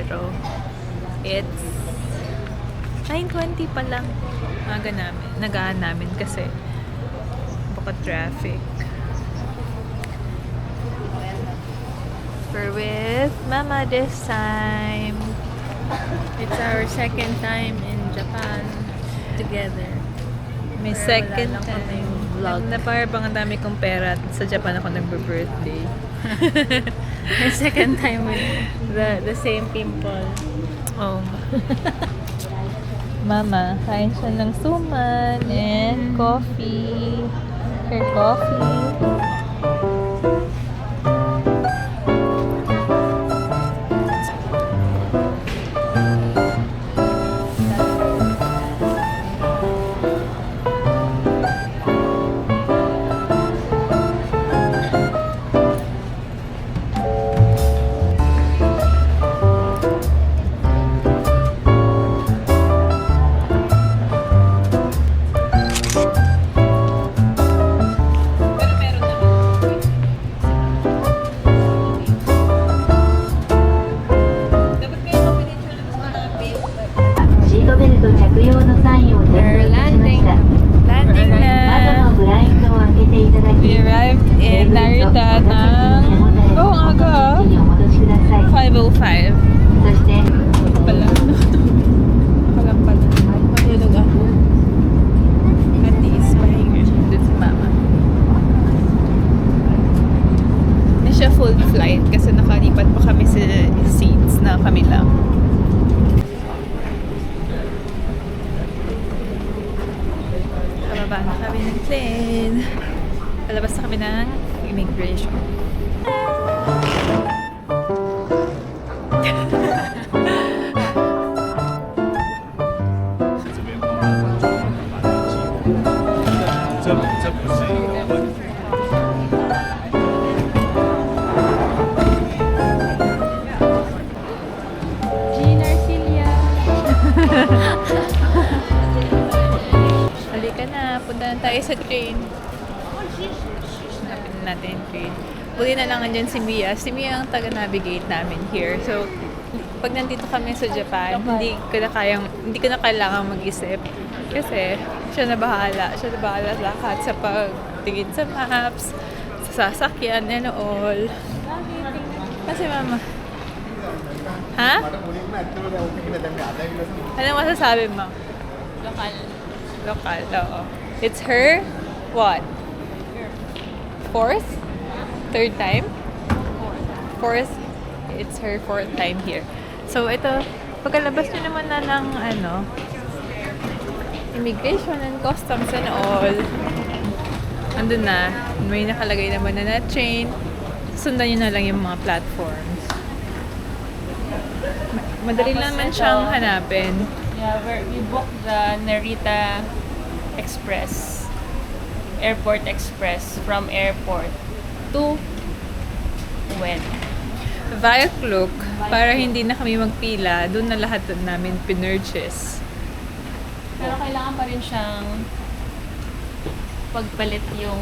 metro. It's 9:20 pa lang. Nagaan namin kasi baka traffic. We're with Mama this time. It's our second time in Japan together. May Pero second wala lang time. kaming vlog. Na parang ang dami kong pera at sa Japan ako nagbe-birthday. My second time with the same pimple. Oh. Mama, kain siya ng suman and coffee. Her coffee. Landing na! We arrived in Narita ng... Oh, ang aga! 5:05. Pala. Walang pala. Matulog ako. At least, pahinga. Doon si Mama. Hindi siya full flight kasi nakalipat pa kami sa seats na kami lang. Bababa na kami ng plane. Palabas na kami ng immigration. Jean Arcilia. Halika na, punta na tayo sa train. Hanapin na natin yung train. Buti na lang andyan si Mia. Si Mia ang taga-navigate namin here. So, pag nandito kami sa Japan, hindi ko na kailangan mag-isip. Kasi, siya na bahala. Siya na bahala sa lahat sa pagtingin sa maps, sa sasakyan, and all. Kasi Mama. Ha? Ano masasabi mo? Lokal, oo. It's her, what? Fourth? Third time? Fourth. It's her fourth time here. So, ito, pagkalabas nyo naman na ng, immigration and customs and all, andun na, may nakalagay naman na train. Sundan nyo na lang yung mga platforms. Madali Tapos naman ito, siyang hanapin. Yeah, we booked the Narita Express, Airport Express from airport to Ueno. Via Klook, para hindi na kami magpila, doon na lahat namin pinurchase. Pero kailangan pa rin siyang pagpalit yung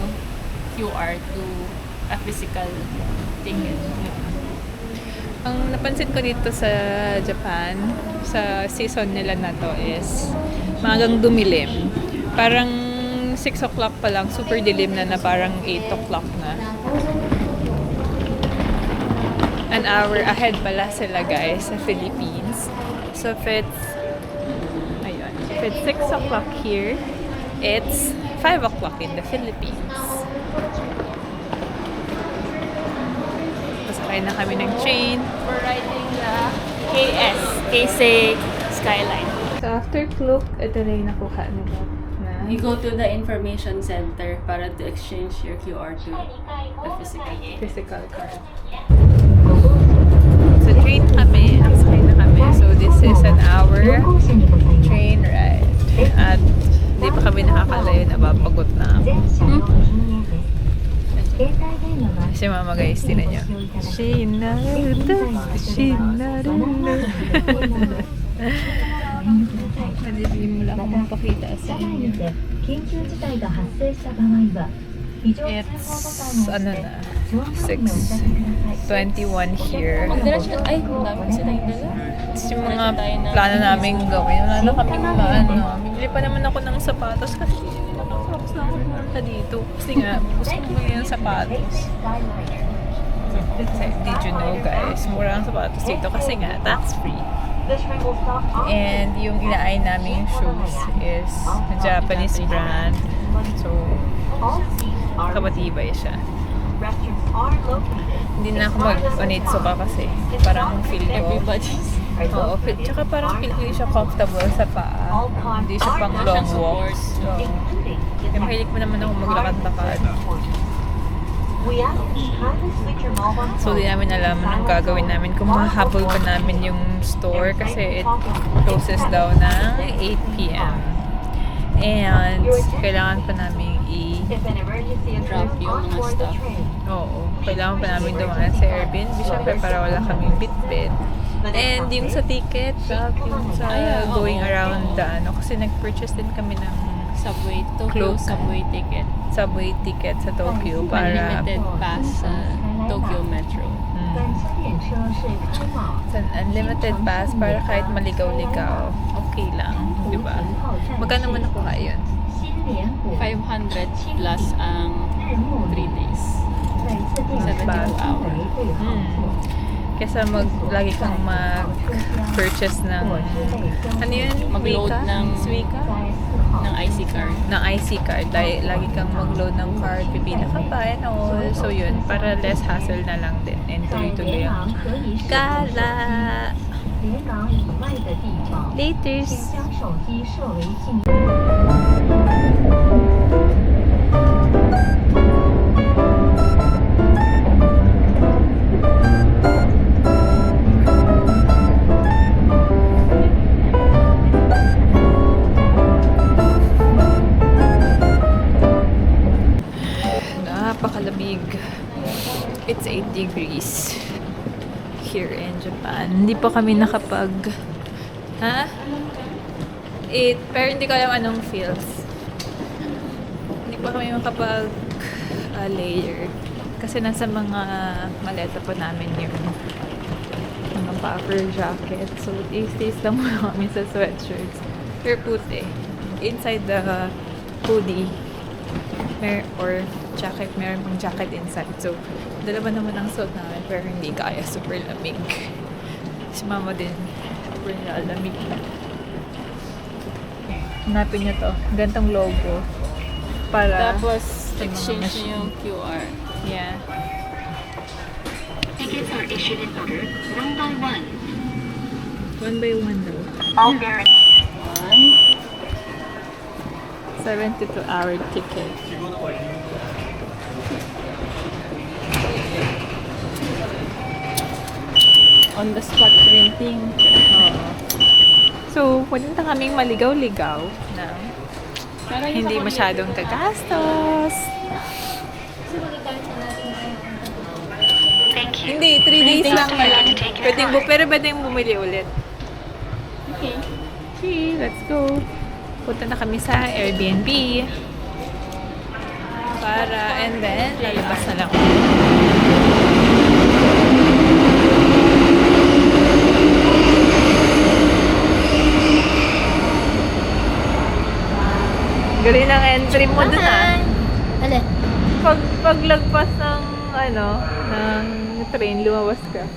QR to a physical ticket. Ang napansin ko dito sa Japan, sa season nila na to is magang dumilim. Parang 6 o'clock pa lang, super dilim na parang 8 o'clock na. An hour ahead pala sila guys sa Philippines. So if it's 6 o'clock here, it's 5 o'clock in the Philippines. Pasakay na kami ng train. We're riding the Keisei Skyline. So after Klook, ito na yung nakuha nila. Na You go to the information center para to exchange your QR to the physical card. So train kami, nakasakay na kami. So this is an hour train ride. At hindi pa kami nakakalayo, napapagod na ako. Si Mama guys, tinan nyo. Hindi mo lang akong pakita sa inyo. It's, ano na, 6:21 here. Ay, ang dami kasi tayong dala. yung mga tayo na- plano namin gawin. Wala na kami maano. Bibili pa naman ako ng sapatos kasi nakakapos na ako pumunta dito. Kasi nga, gusto ko bumili ng sapatos. Kasi, did you know guys, mura ang sapatos dito kasi nga, tax free. And yung inaay namin shoes is a Japanese brand. So, kamatibay siya. Hindi na ako mag-onitsuka kasi parang feel ko. Everybody's. Oo, tsaka parang feel ko siya comfortable sa paa. Hindi siya pang long walks. So, yung mahilig mo naman ako maglakad-lakad. So, di namin alam anong gagawin namin. Kung mahabol pa namin yung store kasi it closes daw ng 8 p.m. And kailangan pa namin Drop yung mga stuff. Oo, kailangan pa namin dumaan sa Airbnb. Siyempre, para wala kaming bitbit. And yung sa ticket, yung sa going around the ano, kasi nag-purchase din kami ng Subway, Tokyo Cloak. subway ticket. sa Tokyo para Unlimited pass sa Tokyo Metro. sa unlimited pass para kahit maligaw-ligaw, okay lang, di ba? Magkano mo nakuha yun? 500 plus ang 3 days. 72 hours. Kesa lagi kang mag-purchase ng, ano yun? Mag-load Suica? ng Suica? ng IC card. Ng IC card. Dahil lagi kang mag-load ng card, pipila ka pa and all. So yun, para less hassle na lang din. And tuloy-tuloy ang gala. Laters. Napakalamig. It's 8 degrees here in Japan. Hindi pa kami nakapag... Ha? 8. Pero hindi ko alam anong feels. Hindi pa kami makapag layer. Kasi nasa mga maleta pa namin yung mga puffer jacket. So, stays lang muna kami sa sweatshirts. Pero puti. Inside the hoodie or jacket, meron pang jacket inside. So, dalawa naman ang suot namin pero hindi kaya, super lamig. Si mama din, super lamig. Hanapin niyo to, gantong logo. Para Tapos, sa mga exchange machine. niyo yung QR. Yeah. Tickets are issued in order, one by one. One by one daw. All guaranteed. 72-hour ticket. On the spot printing. Oo. So, punta kaming maligaw-ligaw na hindi masyadong kagastos. Thank you. Hindi, 3 days lang pala. Pwedeng bumili ulit. Okay. Okay, let's go. Punta na kami sa Airbnb. And then, lalabas na lang. Galing ang entry mo dun ah. Alin? Paglagpas ng, ng train, lumabas ka.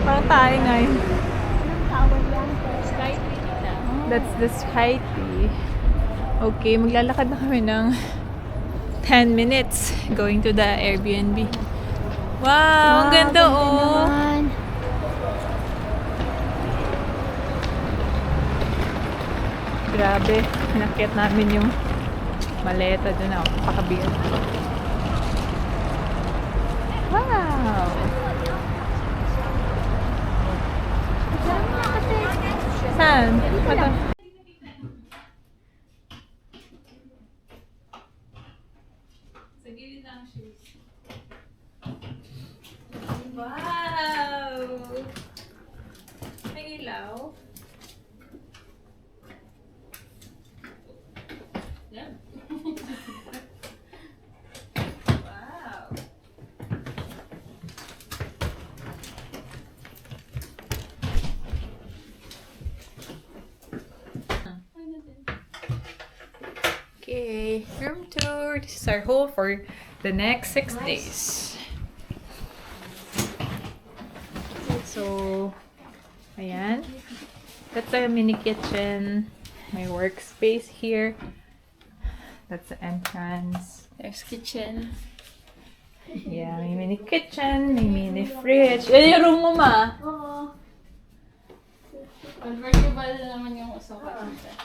Parang tayo ngayon. That's the Sky Tree. Okay, maglalakad na kami ng 10 minutes going to the Airbnb. Wow, ang ganda oh! Grabe, nakit namin yung maleta dun ako, pakabigat. Wow! Saan? Ito. Sa gilid ng shoes. Wow! Okay, room tour. This is our home for the next 6 days. So, ayan. That's our mini kitchen. My workspace here. That's the entrance. There's kitchen. Yeah, may mini kitchen, may mini fridge. Yan yung room mo, ma. Oo. Convertible naman yung usapan dito.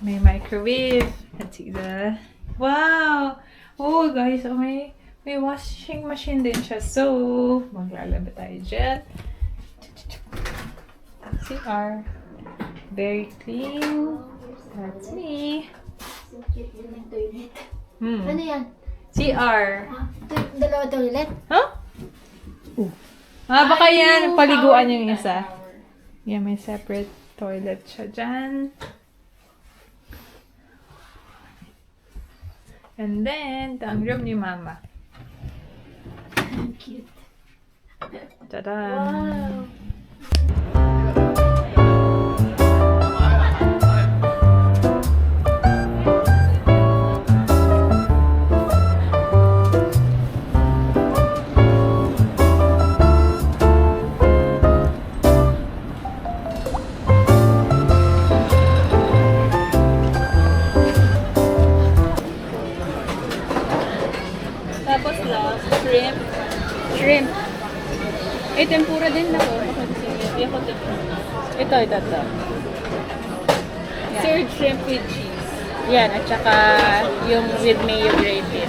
May microwave. Let's see the... Wow! Oh, guys, oh, may washing machine din siya. So, maglalaba tayo dyan. CR. Very clean. That's me. So cute din yung toilet. Hmm. Ano yan? CR. Dalawa toilet? Huh? Baka yan. Paliguan yung isa. Yeah, may separate toilet siya dyan. And then, ang room ni Mama. Cute. Tada! Wow. Tapos last, shrimp. Shrimp. Eh, tempura din ako. Ito. Sir shrimp with cheese. Yan, at saka yung with mayo gravy.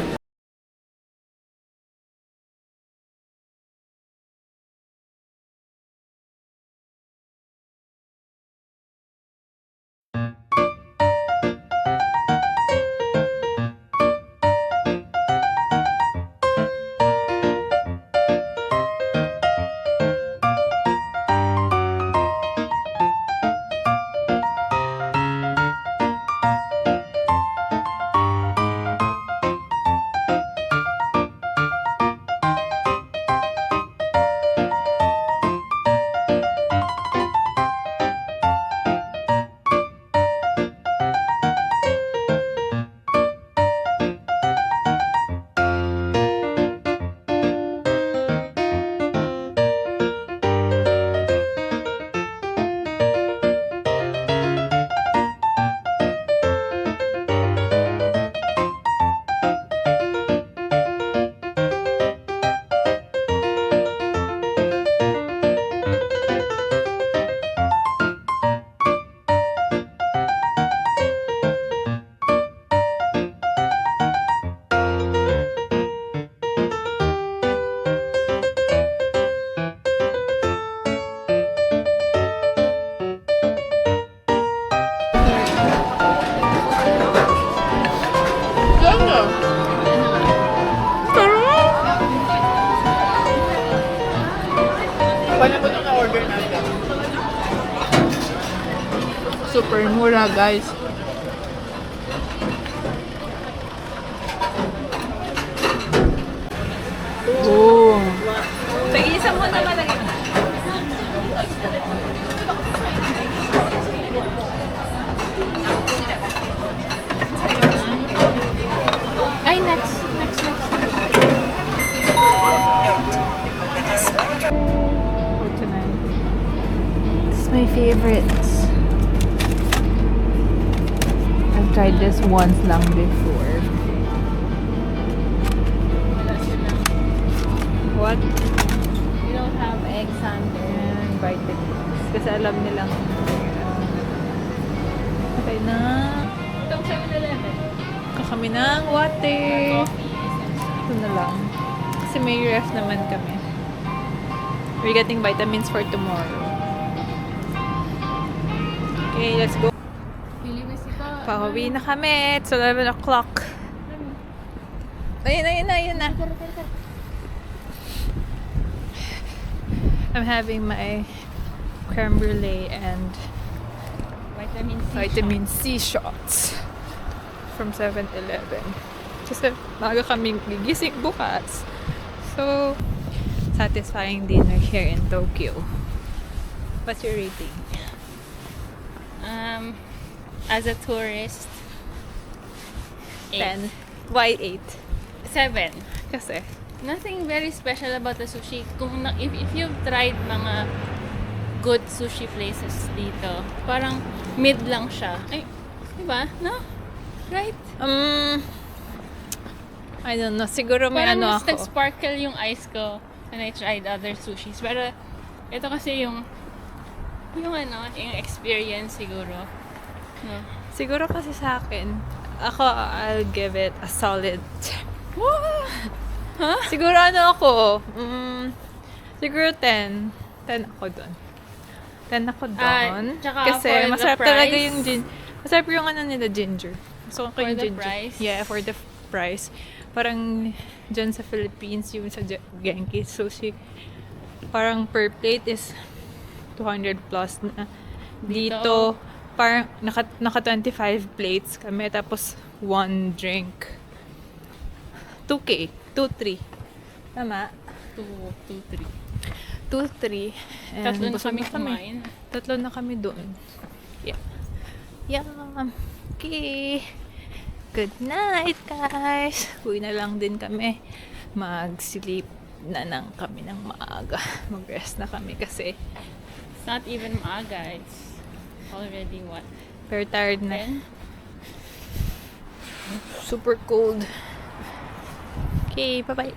Super mura, guys. Oh. Tag-isa mo naman lagi. Ay, next. For tonight. This is my favorites. I've tried this once lang before. What? We don't have eggs under. And vitamins. Kasi alam nilang okay na. Itong 7-Eleven. Kami ng water. Ito na lang. Kasi may ref naman kami. We're getting vitamins for tomorrow. Okay, let's go. Niliwis ito. Pauwi na kami. It's 11 o'clock. Ayun na. I'm having my creme brulee and vitamin C shots from 7-Eleven. Kasi maaga kaming gigising bukas. So, satisfying dinner here in Tokyo. What's your rating? As a tourist, 10. Why 8? 7. Kasi, Nothing very special about the sushi. If you've tried mga good sushi places dito, parang mid lang siya. Ay, diba? No? Right? I don't know. Siguro may Parang ano mas ako. nag-sparkle yung eyes ko when I tried other sushis. Pero, ito kasi yung experience siguro. No. Siguro kasi sa akin, ako, I'll give it a solid. Huh? Siguro ano ako, siguro 10. 10 ako doon. 10 ako doon. Tsaka Kasi for the masarap talaga price? yung masarap yung ano nila, ginger. So, For yung the ginger. price? Yeah, for the price. Parang dyan sa Philippines, yung sa Genki Sushi, parang per plate is 200 plus na. Dito, parang naka 25 plates kami, tapos 1 drink. 2K. 2-3. Tama? 2, 3. 2-3. And Tatlo na busog kami kumain. Tatlo na kami doon. Yeah. Yeah. Okay. Good night, guys. Uwi na lang din kami. Mag-sleep na lang kami ng maaga. Mag-rest na kami kasi It's not even maaga. It's already what? very tired na. 10? Super cold. Okay, bye-bye.